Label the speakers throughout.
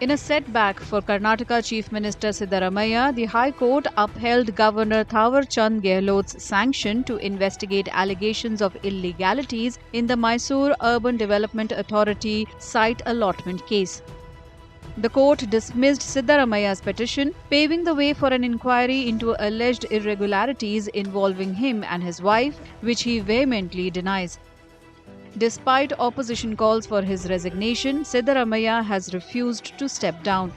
Speaker 1: In a setback for Karnataka Chief Minister Siddaramaiah, the High Court upheld Governor Thawar Chand Gehlot's sanction to investigate allegations of illegalities in the Mysore Urban Development Authority site allotment case. The court dismissed Siddaramaiah's petition, paving the way for an inquiry into alleged irregularities involving him and his wife, which he vehemently denies. Despite opposition calls for his resignation, Siddaramaiah has refused to step down.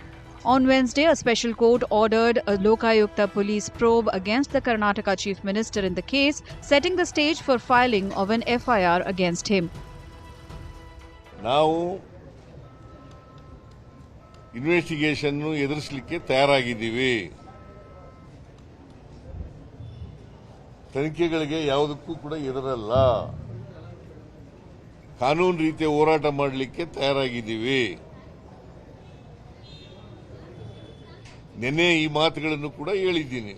Speaker 1: On Wednesday, a special court ordered a Lokayukta police probe against the Karnataka Chief Minister in the case, setting the stage for filing of an FIR against him.
Speaker 2: ನಾವು investigation ಎದುರಿಸಲಿಕ್ಕೆ ತಯಾರಾಗಿದ್ದೀವಿ. ತನಿಖೆಗಳಿಗೆ ಯಾವುದಕ್ಕೂ ಕೂಡ ಎದುರಲ್ಲ. ಕಾನೂನು ರೀತಿಯ ಹೋರಾಟ ಮಾಡಲಿಕ್ಕೆ ತಯಾರಾಗಿದ್ದೀವಿ. ನಿನ್ನೆ ಈ ಮಾತುಗಳನ್ನು ಕೂಡ ಹೇಳಿದ್ದೀನಿ.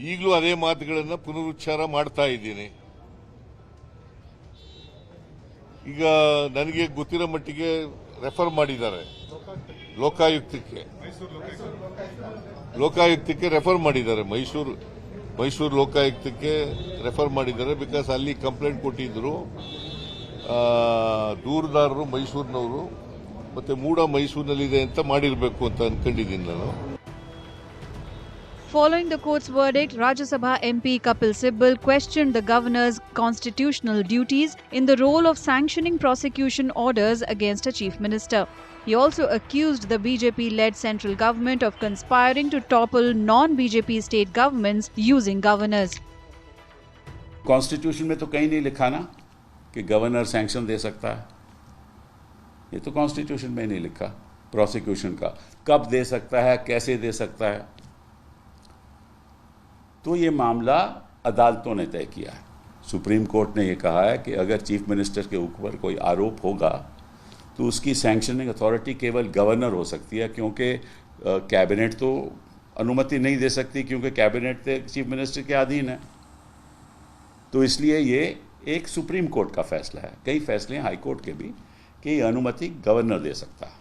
Speaker 2: ಈಗಲೂ ಅದೇ ಮಾತುಗಳನ್ನು ಪುನರುಚ್ಚಾರ ಮಾಡ್ತಾ ಇದ್ದೀನಿ. ಈಗ ನನಗೆ ಗೊತ್ತಿರೋ ಮಟ್ಟಿಗೆ ರೆಫರ್ ಮಾಡಿದ್ದಾರೆ ಲೋಕಾಯುಕ್ತಕ್ಕೆ ರೆಫರ್ ಮಾಡಿದ್ದಾರೆ. ಮೈಸೂರು ಲೋಕಾಯುಕ್ತಕ್ಕೆ ರೆಫರ್ ಮಾಡಿದ್ದಾರೆ. ಬಿಕಾಸ್ ಅಲ್ಲಿ ಕಂಪ್ಲೇಂಟ್ ಕೊಟ್ಟಿದ್ರು. ದೂರುದಾರರು ಮೈಸೂರಿನವರು ಮತ್ತೆ ಮೂಡ ಮೈಸೂರಿನಲ್ಲಿದೆ ಅಂತ ಮಾಡಿರಬೇಕು ಅಂತ ಅನ್ಕೊಂಡಿದ್ದೀನಿ ನಾನು.
Speaker 1: Following the court's verdict, Rajya Sabha MP Kapil Sibal questioned the governor's constitutional duties in the role of sanctioning prosecution orders against a chief minister. He also accused the BJP-led central government of conspiring to topple non-BJP state governments using governors.
Speaker 3: Constitution में तो कहीं नहीं लिखा ना कि governor sanction दे सकता है. ये तो कॉन्स्टिट्यूशन में नहीं लिखा. प्रोसिक्यूशन का कब दे सकता है, कैसे दे सकता है, तो ये मामला अदालतों ने तय किया है. सुप्रीम कोर्ट ने ये कहा है कि अगर चीफ मिनिस्टर के ऊपर कोई आरोप होगा तो उसकी सैंक्शनिंग अथॉरिटी केवल गवर्नर हो सकती है, क्योंकि कैबिनेट तो अनुमति नहीं दे सकती, क्योंकि कैबिनेट तो चीफ मिनिस्टर के अधीन है. तो इसलिए ये एक सुप्रीम कोर्ट का फैसला है. कई फैसले हाई कोर्ट के भी कि ये अनुमति गवर्नर दे सकता है,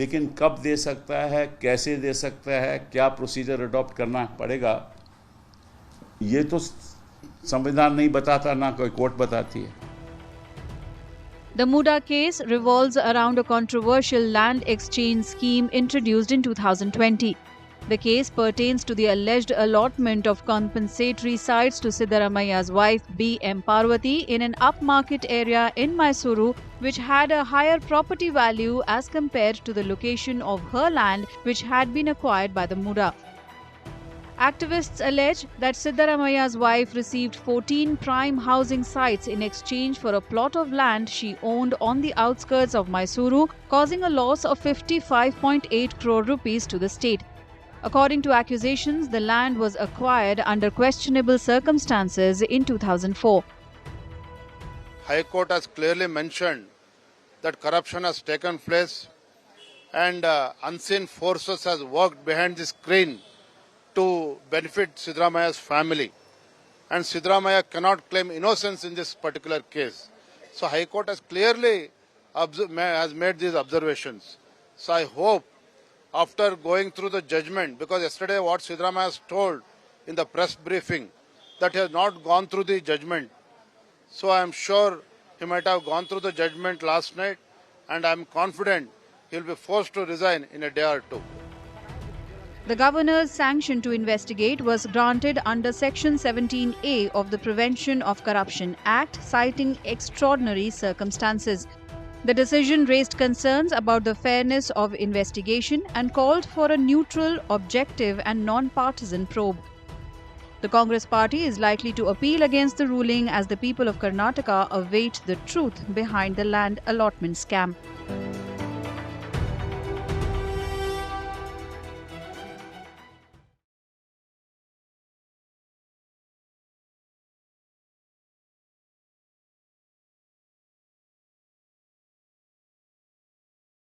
Speaker 3: लेकिन कब दे सकता है, कैसे दे सकता है, क्या प्रोसीजर अडॉप्ट करना पड़ेगा, ये तो संविधान नहीं बताता, ना कोई कोर्ट बताती है.
Speaker 1: The Muda case revolves around a controversial land exchange scheme introduced in 2020. The case pertains to the alleged allotment of compensatory sites to Siddaramaiah's wife B.M. Parvati in an upmarket area in Mysuru, which had a higher property value as compared to the location of her land, which had been acquired by the Muda. Activists allege that Siddaramaiah's wife received 14 prime housing sites in exchange for a plot of land she owned on the outskirts of Mysuru, causing a loss of 55.8 crore rupees to the state. According to accusations, the land was acquired under questionable circumstances in 2004.
Speaker 4: High Court has clearly mentioned that corruption has taken place and unseen forces has worked behind the screen to benefit Siddaramaiah's family, and Siddaramaiah cannot claim innocence in this particular case. So High Court has clearly has made these observations. So I hope after going through the judgment, because yesterday what Siddaramaiah has told in the press briefing that he has not gone through the judgment. So I am sure he might have gone through the judgment last night, and I am confident he will be forced to resign in a day or two.
Speaker 1: The governor's sanction to investigate was granted under Section 17A of the Prevention of Corruption Act, citing extraordinary circumstances. The decision raised concerns about the fairness of investigation and called for a neutral, objective and non-partisan probe. The Congress party is likely to appeal against the ruling as the people of Karnataka await the truth behind the land allotment scam.